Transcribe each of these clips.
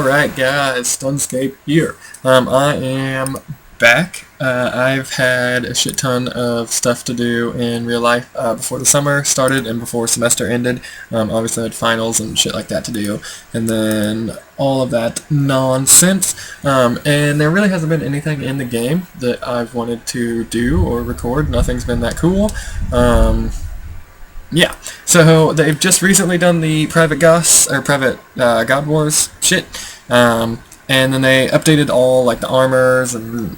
Alright guys, Dunscape here. I am back. I've had a shit ton of stuff to do in real life before the summer started and before semester ended. Obviously I had finals and shit like that to do, and then all of that nonsense. And there really hasn't been anything in the game that I've wanted to do or record. Nothing's been that cool. Yeah, so they've just recently done the private God Wars shit, and then they updated all like the armors and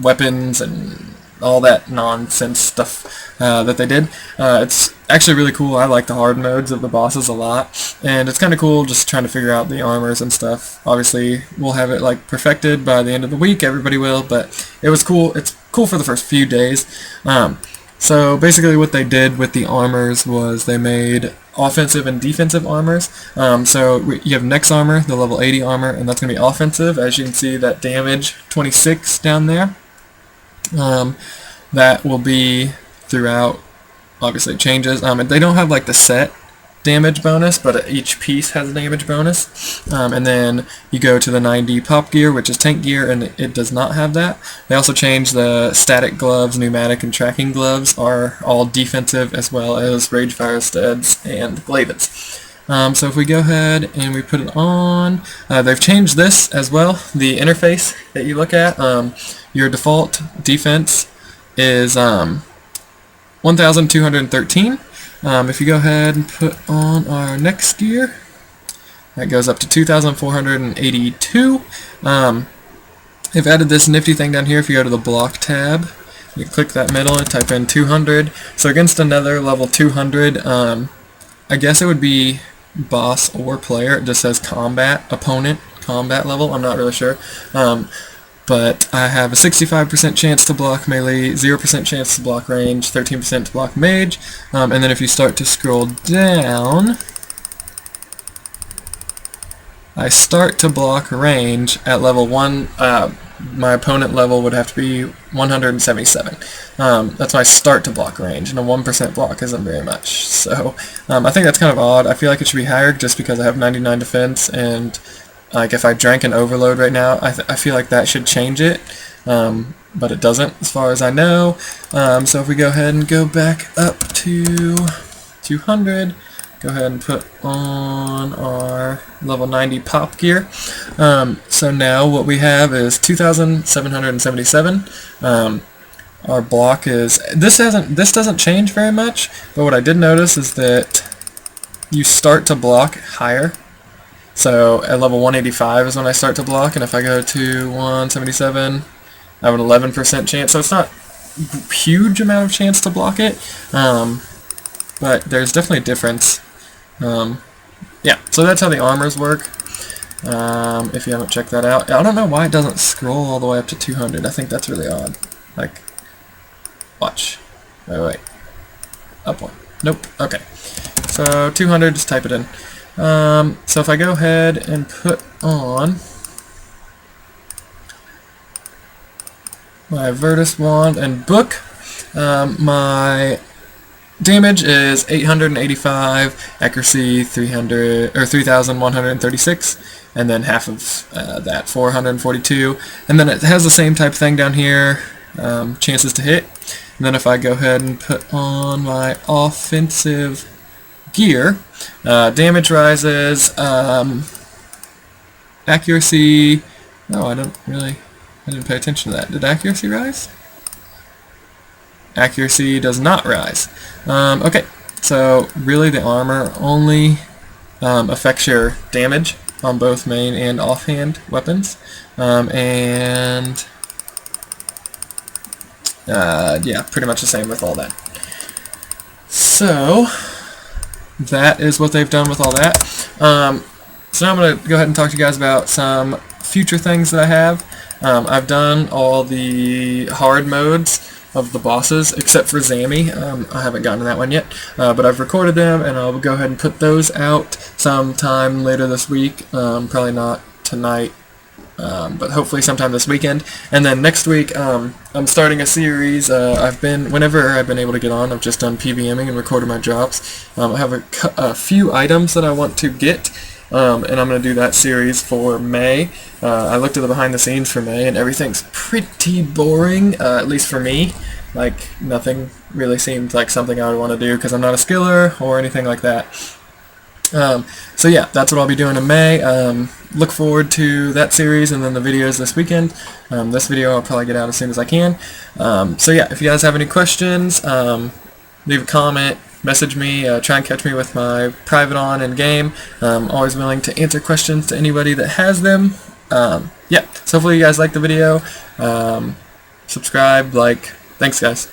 weapons and all that nonsense stuff that they did. It's actually really cool. I like the hard modes of the bosses a lot, and it's kind of cool just trying to figure out the armors and stuff. Obviously, we'll have it like perfected by the end of the week. Everybody will, but it was cool. It's cool for the first few days. So basically what they did with the armors was they made offensive and defensive armors. You have Nex armor, the level 80 armor, and that's going to be offensive. As you can see, that damage 26 down there. That will be throughout, obviously it changes. They don't have like the set damage bonus, but each piece has a damage bonus. And then you go to the 9D pop gear, which is tank gear, and it does not have that. They also changed the static gloves, pneumatic, and tracking gloves are all defensive, as well as rage fire steads and glavins. So if we go ahead and we put it on, they've changed this as well. The interface that you look at, your default defense is 1,213. If you go ahead and put on our next gear, that goes up to 2,482. They've added this nifty thing down here. If you go to the block tab, you click that middle and type in 200. So against another level 200, I guess it would be boss or player. It just says combat, opponent, combat level. I'm not really sure. But I have a 65% chance to block melee, 0% chance to block range, 13% to block mage, and then if you start to scroll down, I start to block range at level 1. My opponent level would have to be 177. That's why I start to block range, and a 1% block isn't very much. So I think that's kind of odd. I feel like it should be higher just because I have 99 defense, and like if I drank an overload right now, I feel like that should change it, but it doesn't as far as I know. So if we go ahead and go back up to 200, go ahead and put on our level 90 pop gear. So now what we have is 2,777. Our block is, this doesn't change very much, but what I did notice is that you start to block higher. So at level 185 is when I start to block, and if I go to 177, I have an 11% chance. So it's not a huge amount of chance to block it, but there's definitely a difference. Yeah, so that's how the armors work. If you haven't checked that out, I don't know why it doesn't scroll all the way up to 200. I think that's really odd. Like, watch. Wait. Up one. Nope. Okay. So 200, just type it in. So if I go ahead and put on my Virtus Wand and Book, my damage is 885, accuracy 300 or 3,136, and then half of that 442, and then it has the same type thing down here, chances to hit. And then if I go ahead and put on my offensive gear, damage rises, accuracy, no, I didn't pay attention to that. Did accuracy rise? Accuracy does not rise. Okay, so really the armor only affects your damage on both main and offhand weapons, and yeah, pretty much the same with all that. So that is what they've done with all that. So now I'm going to go ahead and talk to you guys about some future things that I have. I've done all the hard modes of the bosses except for Zammy. I haven't gotten to that one yet, but I've recorded them, and I'll go ahead and put those out sometime later this week. Probably not tonight, but hopefully sometime this weekend. And then next week, I'm starting a series. Whenever I've been able to get on, I've just done PVMing and recorded my drops. I have a few items that I want to get, and I'm going to do that series for May. I looked at the behind the scenes for May, and everything's pretty boring, at least for me. Like, nothing really seemed like something I would want to do because I'm not a skiller or anything like that. So yeah, that's what I'll be doing in May. Look forward to that series and then the videos this weekend. This video I'll probably get out as soon as I can. So yeah, if you guys have any questions, leave a comment, message me, try and catch me with my private on in game. Always willing to answer questions to anybody that has them. Yeah, so hopefully you guys like the video. Subscribe, like. Thanks guys.